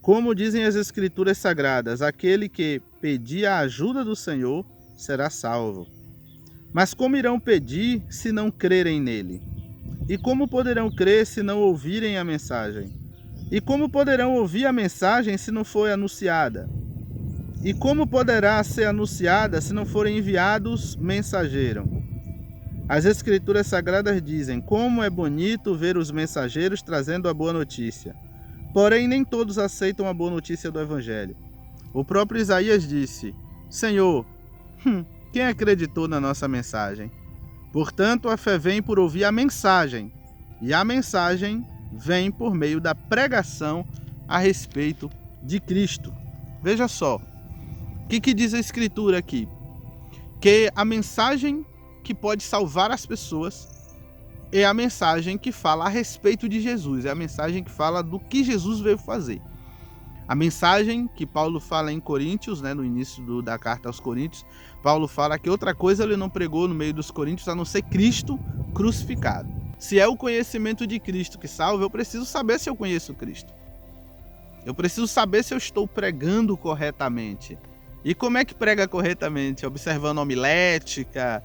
Como dizem as Escrituras Sagradas, aquele que pedir a ajuda do Senhor será salvo. Mas como irão pedir se não crerem nele? E como poderão crer se não ouvirem a mensagem? E como poderão ouvir a mensagem se não for anunciada? E como poderá ser anunciada se não forem enviados mensageiros? As Escrituras Sagradas dizem: como é bonito ver os mensageiros trazendo a boa notícia. Porém, nem todos aceitam a boa notícia do Evangelho. O próprio Isaías disse: Senhor, quem acreditou na nossa mensagem? Portanto, a fé vem por ouvir a mensagem, e a mensagem vem por meio da pregação a respeito de Cristo. Veja só, o que diz a Escritura aqui? Que a mensagem que pode salvar as pessoas é a mensagem que fala a respeito de Jesus, é a mensagem que fala do que Jesus veio fazer. A mensagem que Paulo fala em Coríntios, no início da carta aos Coríntios, Paulo fala que outra coisa ele não pregou no meio dos Coríntios a não ser Cristo crucificado. Se é o conhecimento de Cristo que salva, eu preciso saber se eu conheço Cristo. Eu preciso saber se eu estou pregando corretamente. E como é que prega corretamente? Observando a homilética.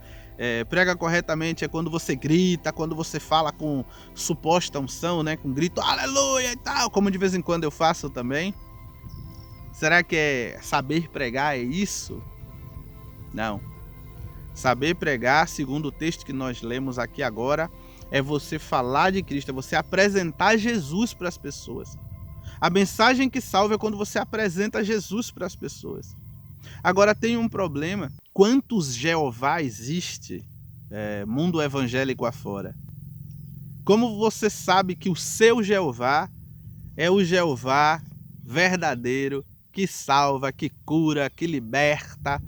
Prega corretamente é quando você grita, quando você fala com suposta unção, com grito aleluia e tal, como de vez em quando eu faço também. Será que saber pregar é isso? Não. Saber pregar, segundo o texto que nós lemos aqui agora, é você falar de Cristo, é você apresentar Jesus para as pessoas. A mensagem que salva é quando você apresenta Jesus para as pessoas. Agora tem um problema. Quantos Jeová existe mundo evangélico afora? Como você sabe que o seu Jeová é o Jeová verdadeiro, que salva, que cura, que liberta,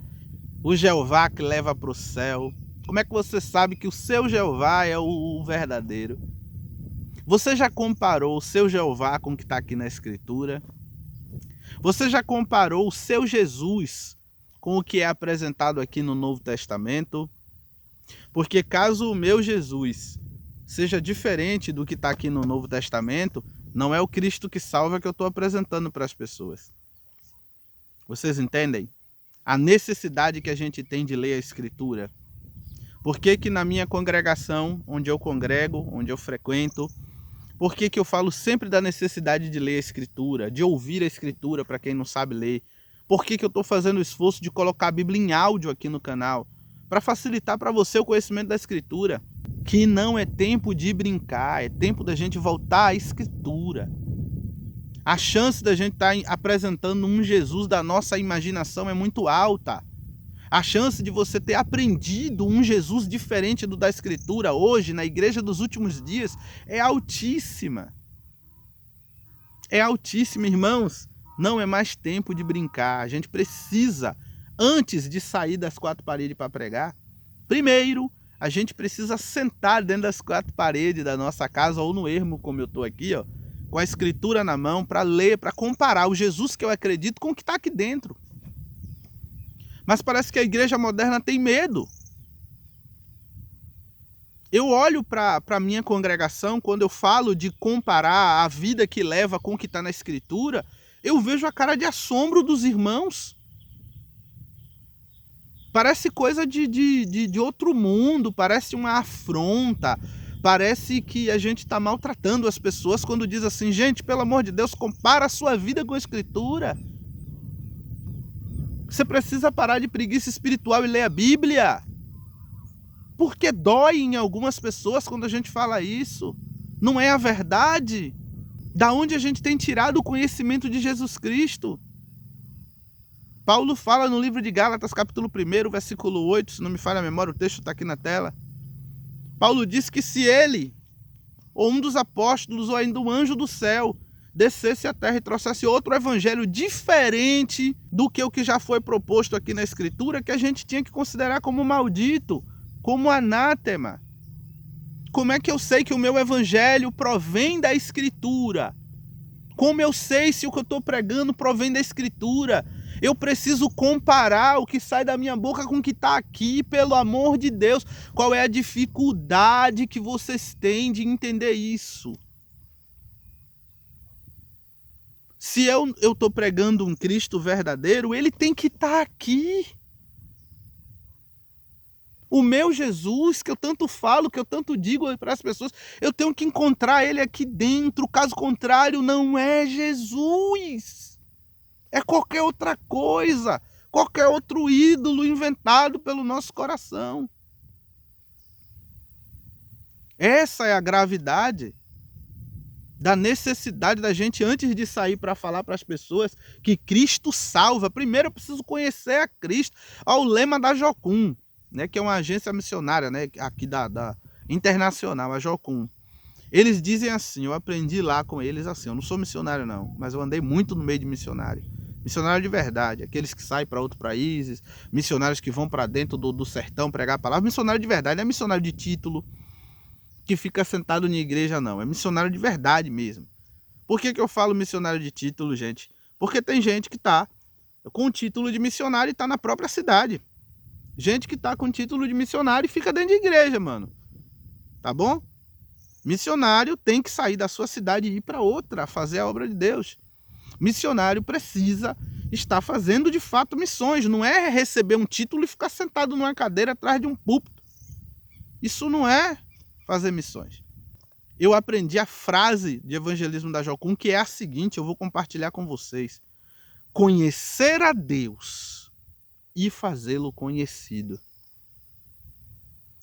o Jeová que leva para o céu? Como é que você sabe que o seu Jeová é o verdadeiro? Você já comparou o seu Jeová com o que está aqui na Escritura? Você já comparou o seu Jesus com o que é apresentado aqui no Novo Testamento? Porque caso o meu Jesus seja diferente do que está aqui no Novo Testamento, não é o Cristo que salva que eu estou apresentando para as pessoas. Vocês entendem? A necessidade que a gente tem de ler a Escritura. Por que na minha congregação, onde eu congrego, onde eu frequento, por que eu falo sempre da necessidade de ler a Escritura, de ouvir a Escritura para quem não sabe ler? Por que eu estou fazendo o esforço de colocar a Bíblia em áudio aqui no canal? Para facilitar para você o conhecimento da Escritura. Que não é tempo de brincar, é tempo da gente voltar à Escritura. A chance da gente estar apresentando um Jesus da nossa imaginação é muito alta. A chance de você ter aprendido um Jesus diferente do da Escritura hoje, na igreja dos últimos dias, é altíssima. É altíssima, irmãos. Não é mais tempo de brincar. A gente precisa, antes de sair das quatro paredes para pregar, primeiro, a gente precisa sentar dentro das quatro paredes da nossa casa, ou no ermo, como eu estou aqui, com a Escritura na mão, para ler, para comparar o Jesus que eu acredito com o que está aqui dentro. Mas parece que a igreja moderna tem medo. Eu olho para a minha congregação, quando eu falo de comparar a vida que leva com o que está na Escritura, eu vejo a cara de assombro dos irmãos. Parece coisa de outro mundo, parece uma afronta, parece que a gente está maltratando as pessoas quando diz assim: gente, pelo amor de Deus, compara a sua vida com a Escritura. Você precisa parar de preguiça espiritual e ler a Bíblia. Porque dói em algumas pessoas quando a gente fala isso. Não é a verdade. Da onde a gente tem tirado o conhecimento de Jesus Cristo? Paulo fala no livro de Gálatas, capítulo 1, versículo 8, se não me falha a memória, o texto está aqui na tela. Paulo diz que se ele, ou um dos apóstolos, ou ainda um anjo do céu, descesse à terra e trouxesse outro evangelho diferente do que o que já foi proposto aqui na Escritura, que a gente tinha que considerar como maldito, como anátema. Como é que eu sei que o meu evangelho provém da Escritura? Como eu sei se o que eu estou pregando provém da Escritura? Eu preciso comparar o que sai da minha boca com o que está aqui, pelo amor de Deus. Qual é a dificuldade que vocês têm de entender isso? Se eu estou pregando um Cristo verdadeiro, ele tem que estar aqui. O meu Jesus, que eu tanto falo, que eu tanto digo para as pessoas, eu tenho que encontrar ele aqui dentro. Caso contrário, não é Jesus. É qualquer outra coisa, qualquer outro ídolo inventado pelo nosso coração. Essa é a gravidade da necessidade da gente, antes de sair para falar para as pessoas que Cristo salva. Primeiro eu preciso conhecer a Cristo. Olha o lema da Jocum, né, que é uma agência missionária, né, aqui da internacional, a Jocum. Eles dizem assim, eu aprendi lá com eles assim, eu não sou missionário não, mas eu andei muito no meio de missionário. Missionário de verdade, aqueles que saem para outros países, missionários que vão para dentro do sertão pregar a palavra. Missionário de verdade, não é missionário de título, que fica sentado na igreja, não. É missionário de verdade mesmo. Por que eu falo missionário de título, gente? Porque tem gente que tá com o título de missionário e tá na própria cidade. Gente que tá com título de missionário e fica dentro de igreja, mano. Tá bom? Missionário tem que sair da sua cidade e ir para outra, fazer a obra de Deus. Missionário precisa estar fazendo de fato missões. Não é receber um título e ficar sentado numa cadeira atrás de um púlpito. Isso não é fazer missões. Eu aprendi a frase de evangelismo da Jocum, que é a seguinte, eu vou compartilhar com vocês. Conhecer a Deus e fazê-lo conhecido.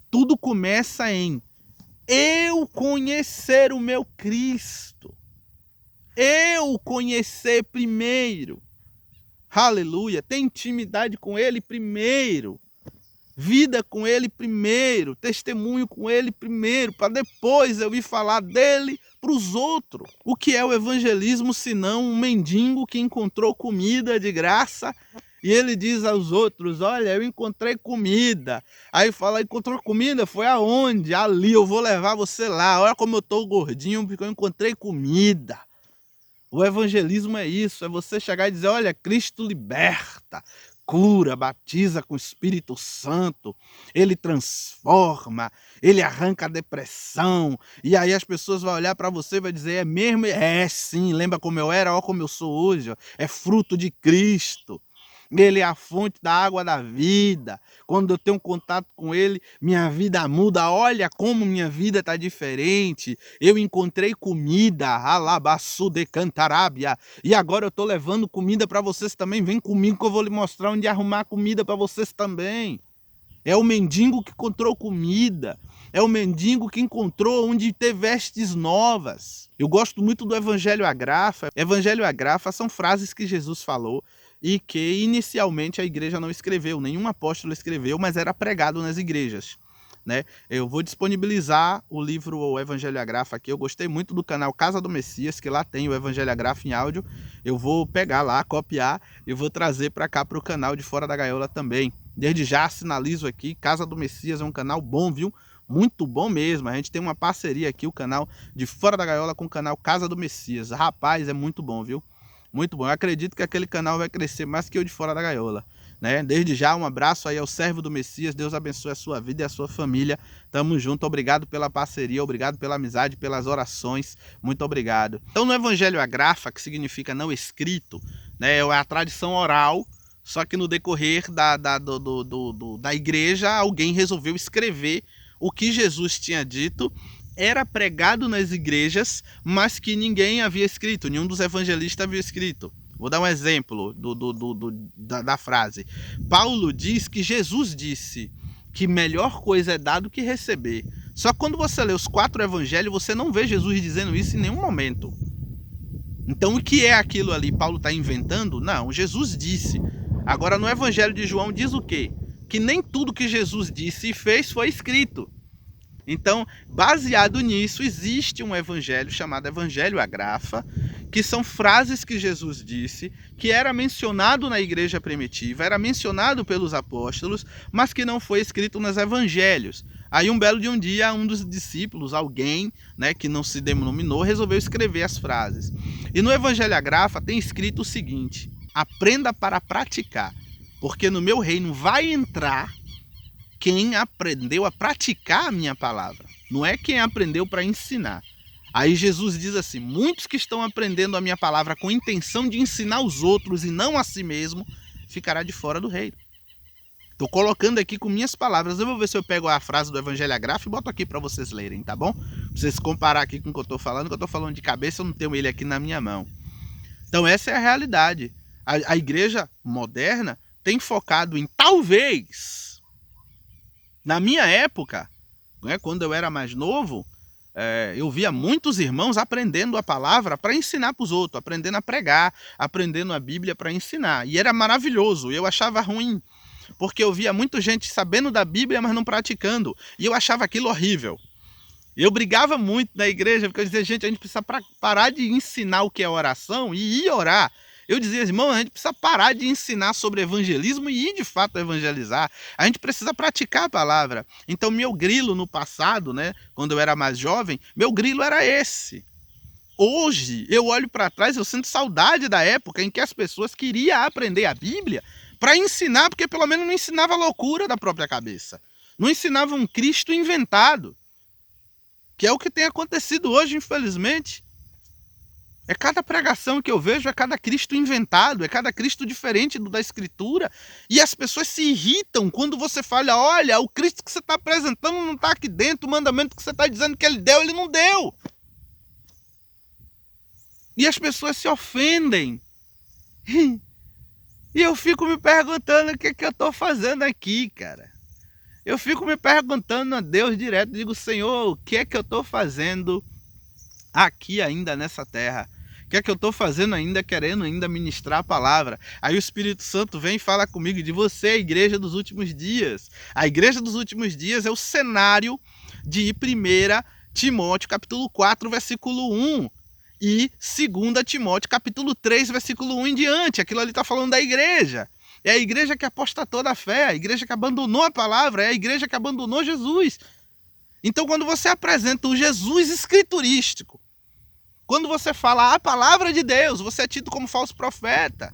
Tudo começa em eu conhecer o meu Cristo. Eu conhecer primeiro. Aleluia. Ter intimidade com ele primeiro. Vida com ele primeiro, testemunho com ele primeiro, para depois eu ir falar dele para os outros. O que é o evangelismo senão um mendigo que encontrou comida de graça e ele diz aos outros, olha, eu encontrei comida. Aí fala, encontrou comida? Foi aonde? Ali, eu vou levar você lá. Olha como eu estou gordinho porque eu encontrei comida. O evangelismo é isso, é você chegar e dizer, olha, Cristo liberta, cura, batiza com o Espírito Santo, ele transforma, ele arranca a depressão, e aí as pessoas vão olhar para você e vai dizer, é mesmo? É sim, lembra como eu era, olha como eu sou hoje, ó. É fruto de Cristo. Ele é a fonte da água da vida. Quando eu tenho contato com ele, minha vida muda. Olha como minha vida está diferente. Eu encontrei comida, alabaçu de cantarábia. E agora eu estou levando comida para vocês também. Vem comigo que eu vou lhe mostrar onde arrumar comida para vocês também. É o mendigo que encontrou comida. É o mendigo que encontrou onde ter vestes novas. Eu gosto muito do Evangelho à Graça. Evangelho à Graça são frases que Jesus falou e que inicialmente a igreja não escreveu, nenhum apóstolo escreveu, mas era pregado nas igrejas, né? Eu vou disponibilizar o livro O Evangelho à Graça aqui. Eu gostei muito do canal Casa do Messias, que lá tem o Evangelho à Graça em áudio. Eu vou pegar lá, copiar e vou trazer para cá para o canal de Fora da Gaiola também. Desde já sinalizo aqui, Casa do Messias é um canal bom, viu? Muito bom mesmo. A gente tem uma parceria aqui, o canal de Fora da Gaiola com o canal Casa do Messias. Rapaz, é muito bom, viu? Muito bom. Eu acredito que aquele canal vai crescer mais que o de Fora da Gaiola, né? Desde já, um abraço aí ao servo do Messias. Deus abençoe a sua vida e a sua família. Tamo junto. Obrigado pela parceria, obrigado pela amizade, pelas orações. Muito obrigado. Então, no Evangelho à Graça, que significa não escrito, né? É a tradição oral, só que no decorrer da igreja, alguém resolveu escrever o que Jesus tinha dito. Era pregado nas igrejas, mas que ninguém havia escrito, nenhum dos evangelistas havia escrito. Vou dar um exemplo da frase. Paulo diz que Jesus disse que melhor coisa é dar do que receber. Só que quando você lê os 4 evangelhos, você não vê Jesus dizendo isso em nenhum momento. Então o que é aquilo ali? Paulo está inventando? Não, Jesus disse. Agora no evangelho de João diz o quê? Que nem tudo que Jesus disse e fez foi escrito. Então, baseado nisso, existe um evangelho chamado Evangelho à Graça, que são frases que Jesus disse, que era mencionado na igreja primitiva, era mencionado pelos apóstolos, mas que não foi escrito nos evangelhos. Aí um belo de um dia, um dos discípulos, alguém, né, que não se denominou, resolveu escrever as frases. E no Evangelho à Graça tem escrito o seguinte: aprenda para praticar, porque no meu reino vai entrar quem aprendeu a praticar a minha palavra. Não é quem aprendeu para ensinar. Aí Jesus diz assim: muitos que estão aprendendo a minha palavra com intenção de ensinar os outros e não a si mesmo, ficará de fora do reino. Estou colocando aqui com minhas palavras. Eu vou ver se eu pego a frase do Evangelho Gráfico e boto aqui para vocês lerem, tá bom? Pra vocês comparar aqui com o que eu estou falando, que eu estou falando de cabeça, eu não tenho ele aqui na minha mão. Então essa é a realidade. A igreja moderna tem focado em, talvez, na minha época, né, quando eu era mais novo, eu via muitos irmãos aprendendo a palavra para ensinar para os outros, aprendendo a pregar, aprendendo a Bíblia para ensinar. E era maravilhoso, eu achava ruim, porque eu via muita gente sabendo da Bíblia, mas não praticando. E eu achava aquilo horrível. Eu brigava muito na igreja, porque eu dizia, gente, a gente precisa parar de ensinar o que é oração e ir orar. Eu dizia, irmão, a gente precisa parar de ensinar sobre evangelismo e ir de fato evangelizar. A gente precisa praticar a palavra. Então, meu grilo no passado, né, quando eu era mais jovem, meu grilo era esse. Hoje, eu olho para trás, eu sinto saudade da época em que as pessoas queriam aprender a Bíblia para ensinar, porque pelo menos não ensinava a loucura da própria cabeça. Não ensinava um Cristo inventado, que é o que tem acontecido hoje, infelizmente. É cada pregação que eu vejo, é cada Cristo inventado, é cada Cristo diferente do da Escritura. E as pessoas se irritam quando você fala, olha, o Cristo que você está apresentando não está aqui dentro, o mandamento que você está dizendo que ele deu, ele não deu. E as pessoas se ofendem. E eu fico me perguntando o que eu estou fazendo aqui, cara. Eu fico me perguntando a Deus direto, digo, Senhor, o que é que eu estou fazendo aqui ainda nessa terra? O que é que eu estou fazendo ainda, querendo ainda ministrar a palavra? Aí o Espírito Santo vem e fala comigo de você, a igreja dos últimos dias. A igreja dos últimos dias é o cenário de 1 Timóteo capítulo 4, versículo 1. E 2 Timóteo capítulo 3, versículo 1 em diante. Aquilo ali está falando da igreja. É a igreja que apostatou da fé, a igreja que abandonou a palavra, é a igreja que abandonou Jesus. Então, quando você apresenta o Jesus escriturístico, quando você fala a palavra de Deus, você é tido como falso profeta.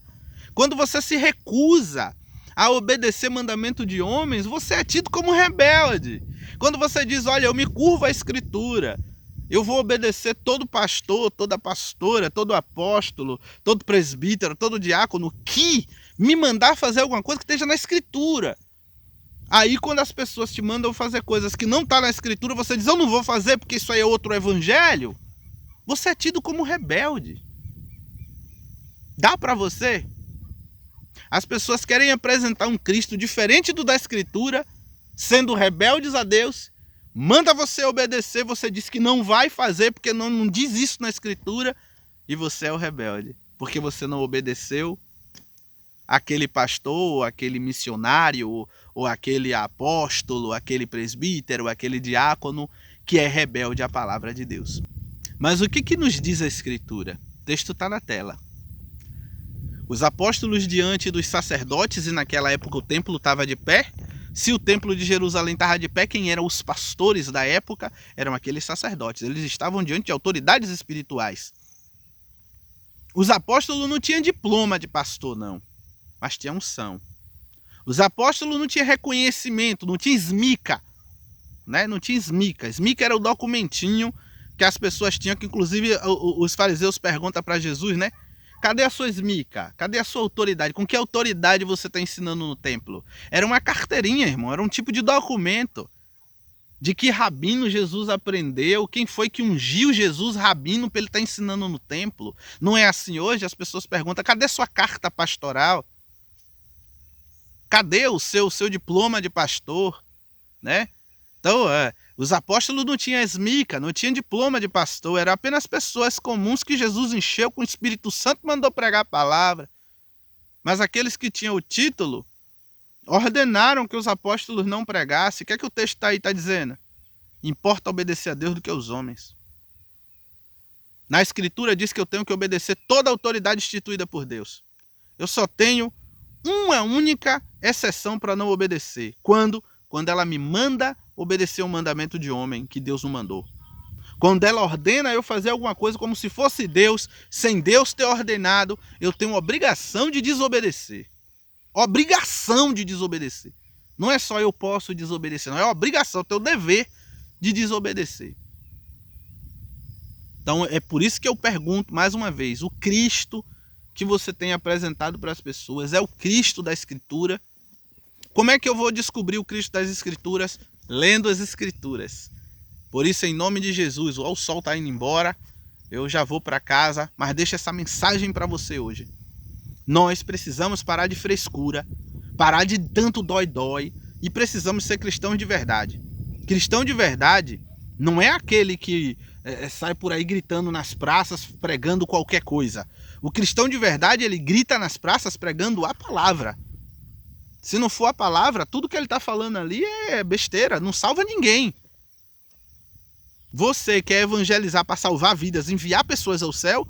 Quando você se recusa a obedecer mandamento de homens, você é tido como rebelde. Quando você diz, olha, eu me curvo à escritura, eu vou obedecer todo pastor, toda pastora, todo apóstolo, todo presbítero, todo diácono que me mandar fazer alguma coisa que esteja na escritura. Aí quando as pessoas te mandam fazer coisas que não estão na escritura, você diz, eu não vou fazer porque isso aí é outro evangelho. Você é tido como rebelde. Dá para você? As pessoas querem apresentar um Cristo diferente do da escritura, sendo rebeldes a Deus, manda você obedecer, você diz que não vai fazer porque não diz isso na escritura, e você é o rebelde, porque você não obedeceu aquele pastor, ou aquele missionário, ou aquele apóstolo, aquele presbítero, aquele diácono que é rebelde à palavra de Deus. Mas o que nos diz a escritura? O texto está na tela. Os apóstolos diante dos sacerdotes, e naquela época o templo estava de pé. Se o templo de Jerusalém estava de pé, quem eram os pastores da época? Eram aqueles sacerdotes. Eles estavam diante de autoridades espirituais. Os apóstolos não tinham diploma de pastor, não, mas tinham unção. Os apóstolos não tinham reconhecimento, não tinha esmica, né? Não tinha esmica. Esmica era o documentinho que as pessoas tinham, que inclusive os fariseus perguntam para Jesus, né? Cadê a sua esmica? Cadê a sua autoridade? Com que autoridade você está ensinando no templo? Era uma carteirinha, irmão, era um tipo de documento. De que rabino Jesus aprendeu, quem foi que ungiu Jesus rabino para ele estar ensinando no templo. Não é assim hoje? As pessoas perguntam, cadê sua carta pastoral? Cadê o seu diploma de pastor? Né? Então, os apóstolos não tinham esmica, não tinham diploma de pastor, eram apenas pessoas comuns que Jesus encheu com o Espírito Santo e mandou pregar a palavra. Mas aqueles que tinham o título ordenaram que os apóstolos não pregassem. O que é que o texto está dizendo? Importa obedecer a Deus do que aos homens. Na escritura diz que eu tenho que obedecer toda a autoridade instituída por Deus. Eu só tenho uma única exceção para não obedecer. Quando ela me manda obedecer um mandamento de homem que Deus não mandou. Quando ela ordena eu fazer alguma coisa como se fosse Deus, sem Deus ter ordenado, eu tenho obrigação de desobedecer. Obrigação de desobedecer. Não é só eu posso desobedecer, não. É obrigação, eu tenho o dever de desobedecer. Então é por isso que eu pergunto mais uma vez, o Cristo que você tem apresentado para as pessoas é o Cristo da Escritura? Como é que eu vou descobrir o Cristo das Escrituras? Lendo as Escrituras. Por isso, em nome de Jesus, o sol está indo embora, eu já vou para casa, mas deixa essa mensagem para você hoje. Nós precisamos parar de frescura, parar de tanto dói-dói e precisamos ser cristãos de verdade. Cristão de verdade não é aquele que sai por aí gritando nas praças, pregando qualquer coisa. O cristão de verdade, ele grita nas praças pregando a palavra. Se não for a palavra, tudo que ele está falando ali é besteira, não salva ninguém. Você quer evangelizar para salvar vidas, enviar pessoas ao céu?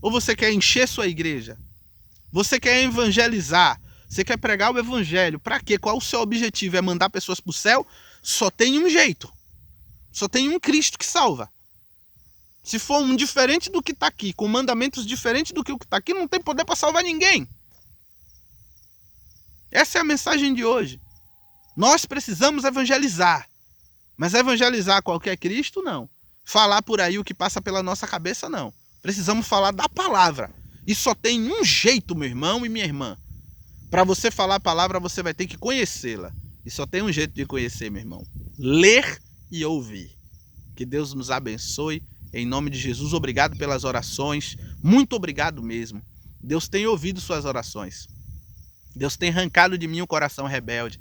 Ou você quer encher sua igreja? Você quer evangelizar? Você quer pregar o evangelho? Para quê? Qual o seu objetivo? É mandar pessoas para o céu? Só tem um jeito. Só tem um Cristo que salva. Se for um diferente do que está aqui, com mandamentos diferentes do que o que está aqui, não tem poder para salvar ninguém. Essa é a mensagem de hoje. Nós precisamos evangelizar. Mas evangelizar qualquer Cristo, não. Falar por aí o que passa pela nossa cabeça, não. Precisamos falar da palavra. E só tem um jeito, meu irmão e minha irmã. Para você falar a palavra, você vai ter que conhecê-la. E só tem um jeito de conhecer, meu irmão. Ler e ouvir. Que Deus nos abençoe. Em nome de Jesus, obrigado pelas orações. Muito obrigado mesmo. Deus tem ouvido suas orações. Deus tem arrancado de mim o coração rebelde.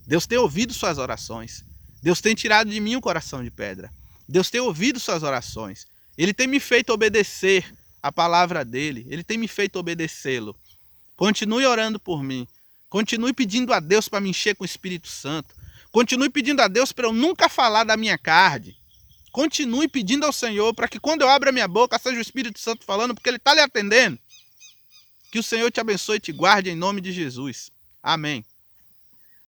Deus tem ouvido suas orações. Deus tem tirado de mim o coração de pedra. Deus tem ouvido suas orações. Ele tem me feito obedecer a palavra dele. Ele tem me feito obedecê-lo. Continue orando por mim. Continue pedindo a Deus para me encher com o Espírito Santo. Continue pedindo a Deus para eu nunca falar da minha carne. Continue pedindo ao Senhor para que quando eu abra a minha boca seja o Espírito Santo falando, porque ele está lhe atendendo. Que o Senhor te abençoe e te guarde em nome de Jesus. Amém.